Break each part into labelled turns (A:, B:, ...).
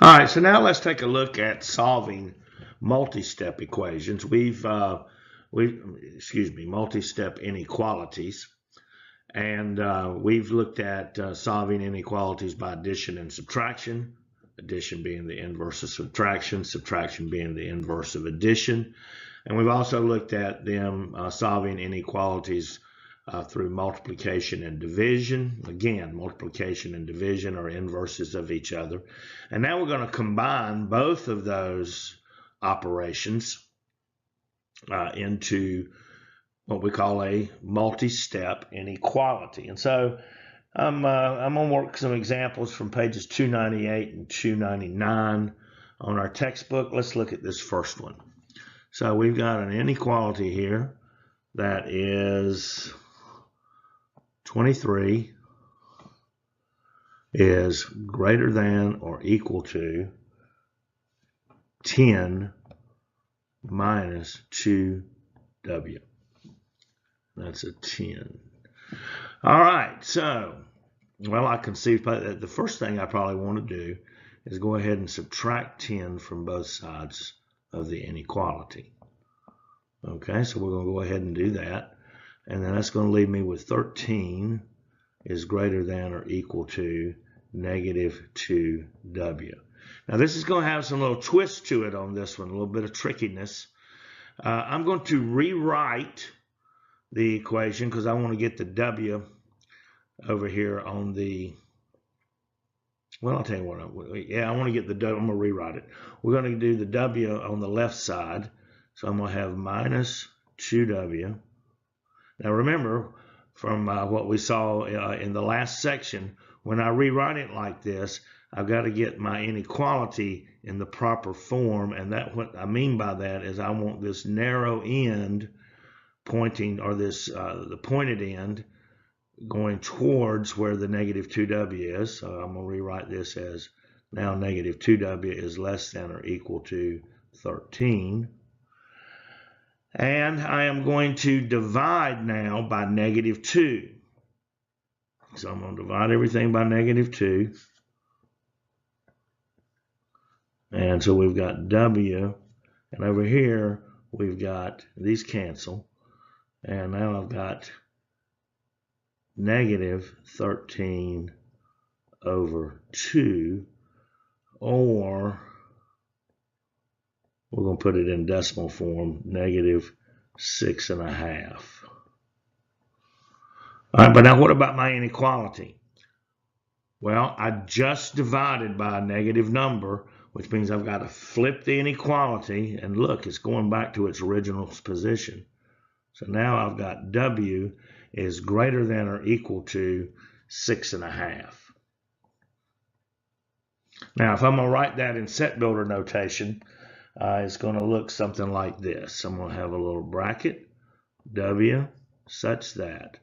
A: All right, so now let's take a look at solving multi-step equations. Multi-step inequalities, and we've looked at solving inequalities by addition and subtraction. Addition being the inverse of subtraction, subtraction being the inverse of addition, and we've also looked at them solving inequalities through multiplication and division. Again, multiplication and division are inverses of each other. And now we're going to combine both of those operations into what we call a multi-step inequality. And so I'm going to work some examples from pages 298 and 299 on our textbook. Let's look at this first one. So we've got an inequality here that is 23 is greater than or equal to 10 minus 2w. That's a 10. All right, so, well, I can see that the first thing I probably want to do is go ahead and subtract 10 from both sides of the inequality. Okay, so we're going to go ahead and do that. And then that's going to leave me with 13 is greater than or equal to negative 2w. Now this is going to have some little twist to it on this one, a little bit of trickiness. I'm going to rewrite the equation because I want to get the w over here on the, well, I'll tell you what, I want to get the w, I'm going to rewrite it. We're going to do the w on the left side, so I'm going to have minus 2w. Now remember, from what we saw in the last section, when I rewrite it like this, I've got to get my inequality in the proper form, and that what I mean by that is I want this narrow end pointing, or this the pointed end going towards where the negative 2w is. So I'm going to rewrite this as now negative 2w is less than or equal to 13. And I am going to divide now by negative 2. So I'm going to divide everything by negative 2. And so we've got w. And over here, we've got, these cancel. And now I've got negative 13 over 2. Or we're going to put it in decimal form, negative 6.5. All right, but now what about my inequality? Well, I just divided by a negative number, which means I've got to flip the inequality, and look, it's going back to its original position. So now I've got w is greater than or equal to 6.5. Now, if I'm going to write that in set builder notation, it's going to look something like this. I'm going to have a little bracket, w, such that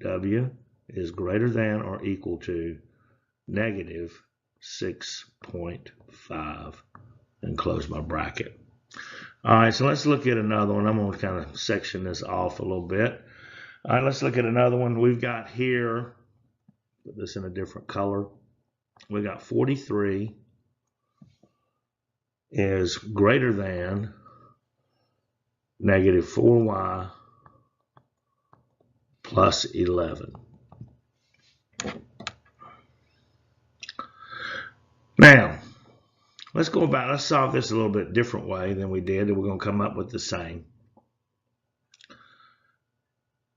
A: w is greater than or equal to negative 6.5, and close my bracket. All right, so let's look at another one. I'm going to kind of section this off a little bit. All right, let's look at another one. We've got here, put this in a different color. We got 43 is greater than negative 4y plus 11. Now, let's solve this a little bit different way than we did, and we're going to come up with the same.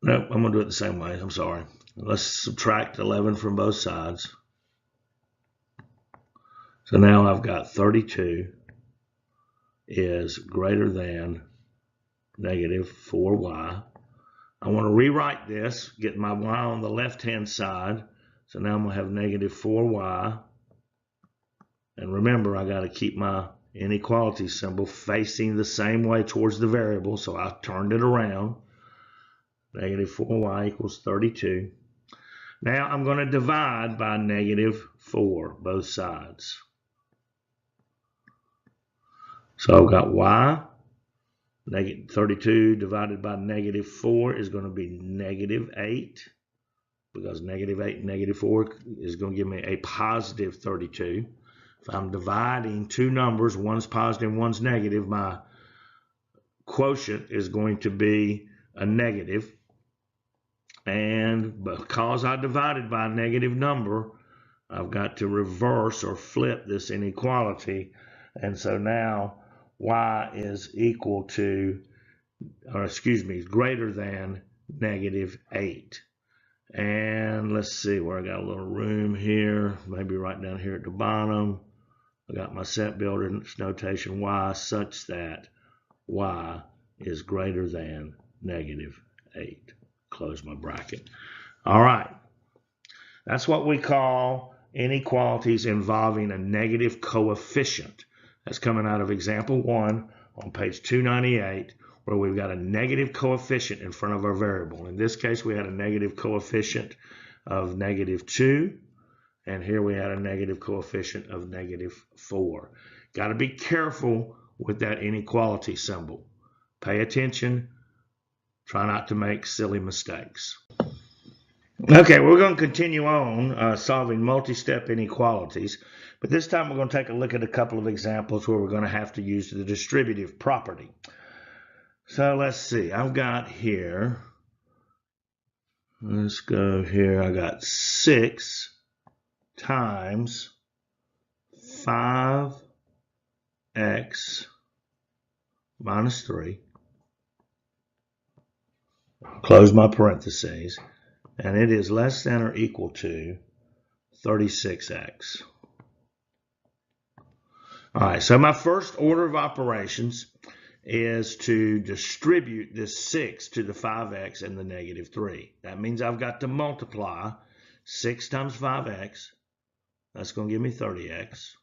A: Nope, I'm going to do it the same way. I'm sorry. Let's subtract 11 from both sides. So now I've got 32 is greater than negative 4y. I want to rewrite this, get my y on the left-hand side. So now I'm going to have negative 4y. And remember, I got to keep my inequality symbol facing the same way towards the variable, so I turned it around. Negative 4y equals 32. Now I'm going to divide by negative 4, both sides. So I've got y, negative 32 divided by negative 4 is going to be negative 8, because negative 8 and negative 4 is going to give me a positive 32. If I'm dividing two numbers, one's positive, one's negative, my quotient is going to be a negative. And because I divided by a negative number, I've got to reverse or flip this inequality. And so now y is equal to, or excuse me, greater than -8. And let's see where I got a little room here, maybe right down here at the bottom. I got my set builder notation y such that y is greater than -8. Close my bracket. All right. That's what we call inequalities involving a negative coefficient. That's coming out of example 1 on page 298, where we've got a negative coefficient in front of our variable. In this case, we had a negative coefficient of -2, and here we had a negative coefficient of -4. Got to be careful with that inequality symbol. Pay attention. Try not to make silly mistakes. Okay, we're going to continue on solving multi-step inequalities, but this time we're going to take a look at a couple of examples where we're going to have to use the distributive property. So let's see, I've got here, let's go here, I got 6 times 5x minus 3, close my parentheses, and it is less than or equal to 36x. All right, so my first order of operations is to distribute this 6 to the 5x and the -3. That means I've got to multiply 6 times 5x. That's going to give me 30x.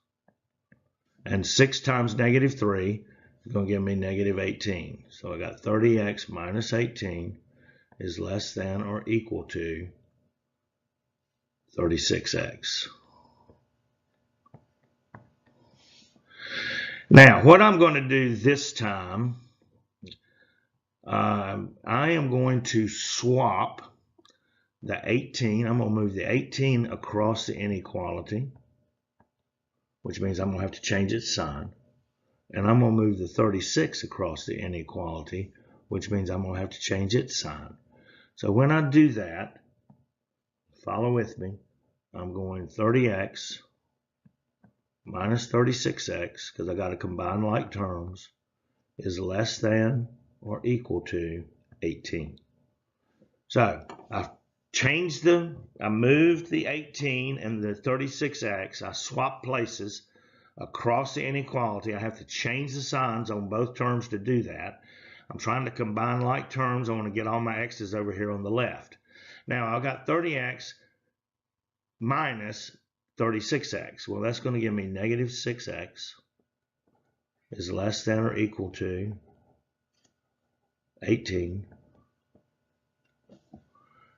A: And 6 times -3 is going to give me -18. So I got 30x minus 18 is less than or equal to 36x. Now, what I'm going to do this time, I am going to swap the 18. I'm going to move the 18 across the inequality, which means I'm going to have to change its sign. And I'm going to move the 36 across the inequality, which means I'm going to have to change its sign. So when I do that, follow with me, I'm going 30x minus 36x, because I got to combine like terms, is less than or equal to 18. So I moved the 18 and the 36x, I swapped places across the inequality. I have to change the signs on both terms to do that. I'm trying to combine like terms. I want to get all my x's over here on the left. Now I've got 30x minus 36x. Well, that's going to give me -6x is less than or equal to 18.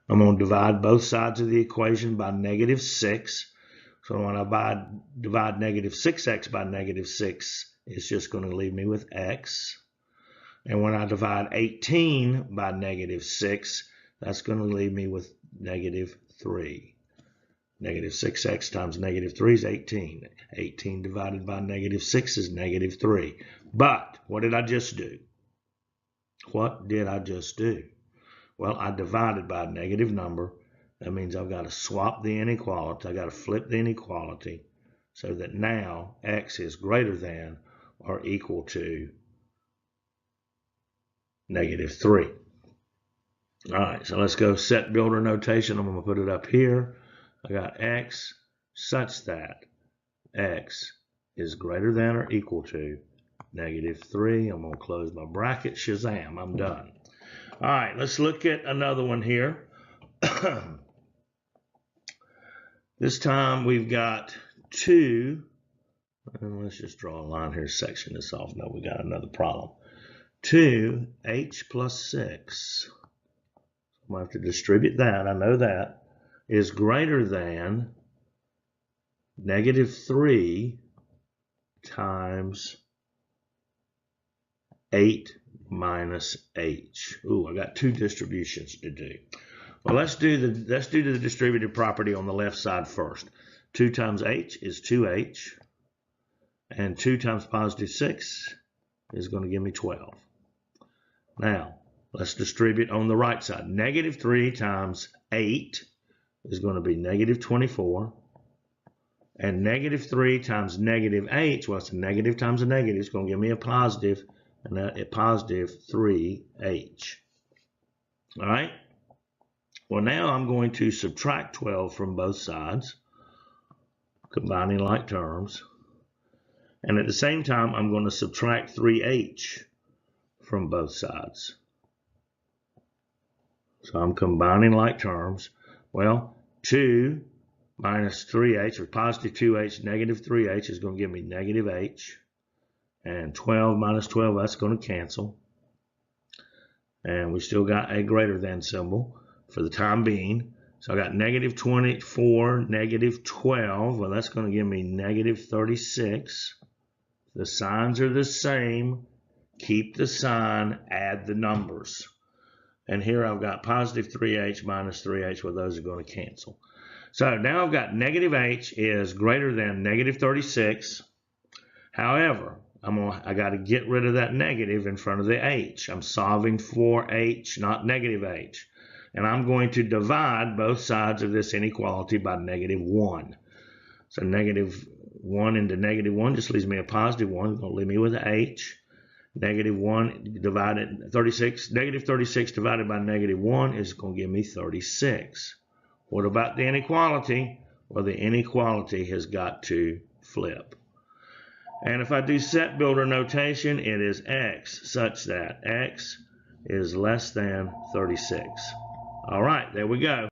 A: I'm going to divide both sides of the equation by -6. So when I divide -6x by -6, it's just going to leave me with x. And when I divide 18 by -6, that's going to leave me with -3. -6x times -3 is 18. 18 divided by -6 is -3. But what did I just do? What did I just do? Well, I divided by a negative number. That means I've got to swap the inequality. I've got to flip the inequality so that now x is greater than or equal to -3. All right, so let's go set builder notation. I'm going to put it up here. I got x such that x is greater than or equal to -3. I'm going to close my bracket. Shazam, I'm done. All right, let's look at another one here. This time we've got 2, and let's just draw a line here, section this off. No, we got another problem. 2h plus 6, I'm going to have to distribute that, I know that, is greater than -3 times 8 minus h. Ooh, I got 2 distributions to do. Well, let's do the distributive property on the left side first. 2 times h is 2h. And 2 times positive 6 is going to give me 12. Now, let's distribute on the right side. Negative 3 times 8 is going to be negative 24. And negative 3 times negative 8, well, it's a negative times a negative. It's going to give me a positive, and a positive 3h. All right? Well, now I'm going to subtract 12 from both sides, combining like terms. And at the same time, I'm going to subtract 3h from both sides. So I'm combining like terms. Well, 2 minus 3h, or positive 2h, negative 3h is going to give me negative h. And 12 minus 12, that's going to cancel. And we still got a greater than symbol for the time being. So I got negative 24, negative 12. Well, that's going to give me negative 36. The signs are the same. Keep the sign, add the numbers. And here I've got positive 3h minus 3h. Well, those are going to cancel. So now I've got negative h is greater than negative 36. However, I got to get rid of that negative in front of the h. I'm solving for h, not negative h. And I'm going to divide both sides of this inequality by negative 1. So negative 1 into negative 1 just leaves me a positive 1. It's going to leave me with an h. Negative 1 divided 36. Negative 36 divided by negative 1 is going to give me 36. What about the inequality? Well, the inequality has got to flip. And if I do set builder notation, it is x such that x is less than 36. All right, there we go.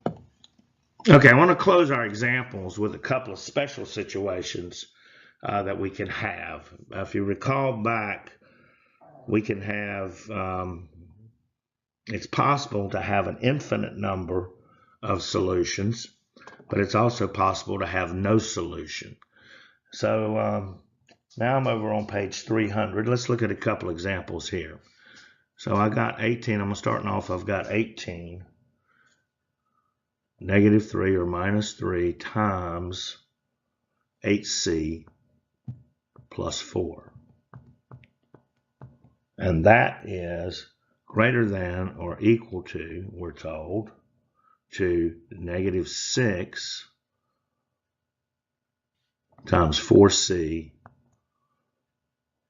A: Okay, I want to close our examples with a couple of special situations that we can have. If you recall back, we can have, it's possible to have an infinite number of solutions, but it's also possible to have no solution. So now I'm over on page 300. Let's look at a couple examples here. So I got 18. I'm starting off, I've got 18. Negative 3 or minus 3 times 8c plus 4. And that is greater than or equal to, we're told, to negative 6 times 4c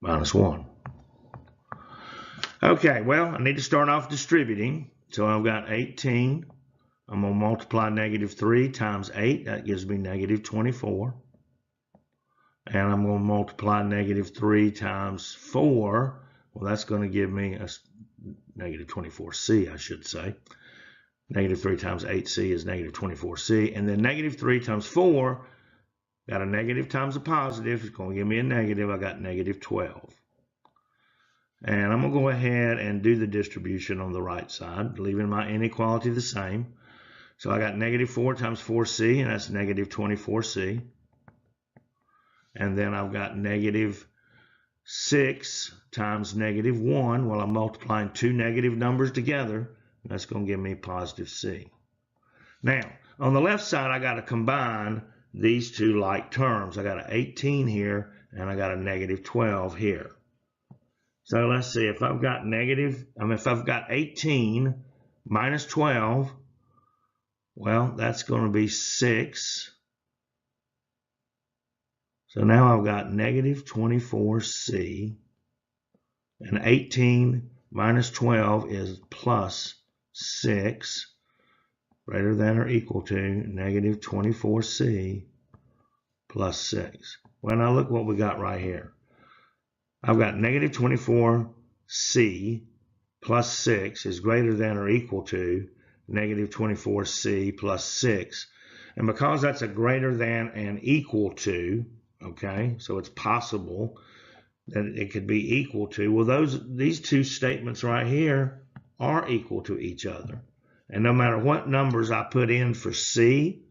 A: minus 1. Okay, well, I need to start off distributing. So I've got 18. I'm going to multiply negative 3 times 8. That gives me negative 24. And I'm going to multiply negative 3 times 4. Well, that's going to give me a negative 24c, I should say. Negative 3 times 8c is negative 24c. And then negative 3 times 4, got a negative times a positive. It's going to give me a negative. I got negative 12. And I'm going to go ahead and do the distribution on the right side, leaving my inequality the same. So I got negative 4 times 4c, and that's negative 24c. And then I've got negative 6 times negative 1. Well, I'm multiplying two negative numbers together. That's going to give me positive c. Now, on the left side, I got to combine these two like terms. I got an 18 here, and I got a negative 12 here. So let's see, if I've got if I've got 18 minus 12, well, that's going to be 6. So now I've got negative 24c, and 18 minus 12 is plus 6, greater than or equal to negative 24c plus 6. Well, now look what we got right here. I've got negative 24c plus 6 is greater than or equal to negative 24c plus 6. And because that's a greater than and equal to, okay, so it's possible that it could be equal to, well, these two statements right here are equal to each other. And no matter what numbers I put in for c,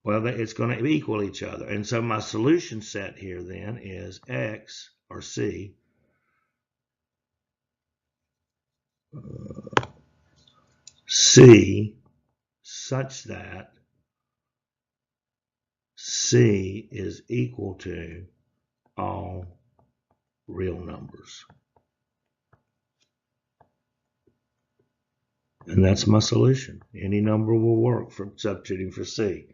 A: well, it's going to equal each other. And so my solution set here then is x, or c, c such that c is equal to all real numbers. And that's my solution. Any number will work for substituting for C.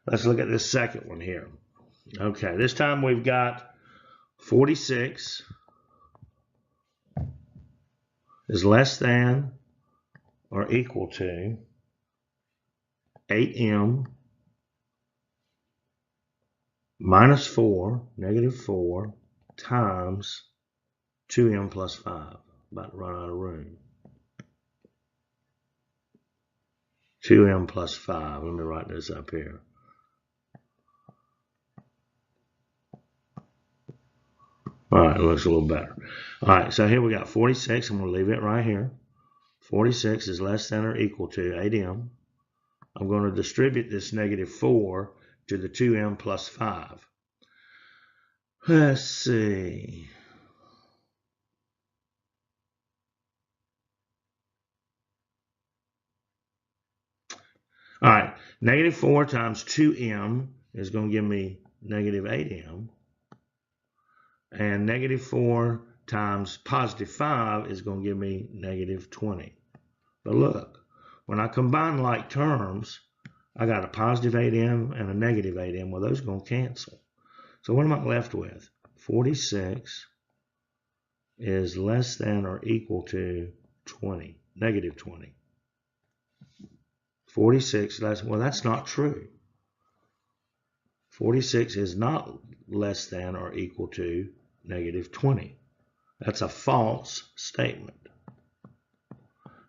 A: Let's look at this second one here. Okay, this time we've got 46 is less than or equal to 8m minus 4, negative 4, times 2m plus 5. About to run out of room. 2m plus 5. Let me write this up here. All right, it looks a little better. All right, so here we got 46. I'm going to leave it right here. 46 is less than or equal to 8m. I'm going to distribute this negative 4 to the 2m plus 5. Let's see. All right, negative 4 times 2m is going to give me negative 8m. And negative 4 times positive 5 is going to give me negative 20. But look, when I combine like terms, I got a positive 8m and a negative 8m. Well, those are going to cancel. So what am I left with? 46 is less than or equal to 20, negative 20. 46, well, that's not true. 46 is not less than or equal to negative 20. That's a false statement.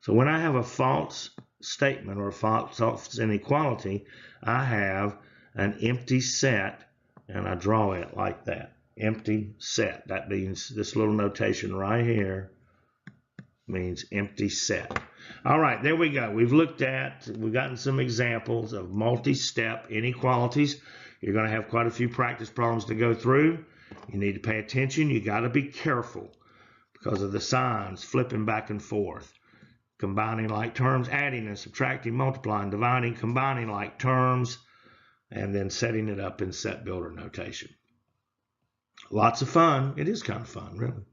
A: So when I have a false statement or a false inequality, I have an empty set, and I draw it like that. Empty set. That means this little notation right here means empty set. All right, there we go. We've gotten some examples of multi-step inequalities. You're going to have quite a few practice problems to go through. You need to pay attention. You got to be careful because of the signs flipping back and forth. Combining like terms, adding and subtracting, multiplying, dividing, combining like terms, and then setting it up in set builder notation. Lots of fun. It is kind of fun, really.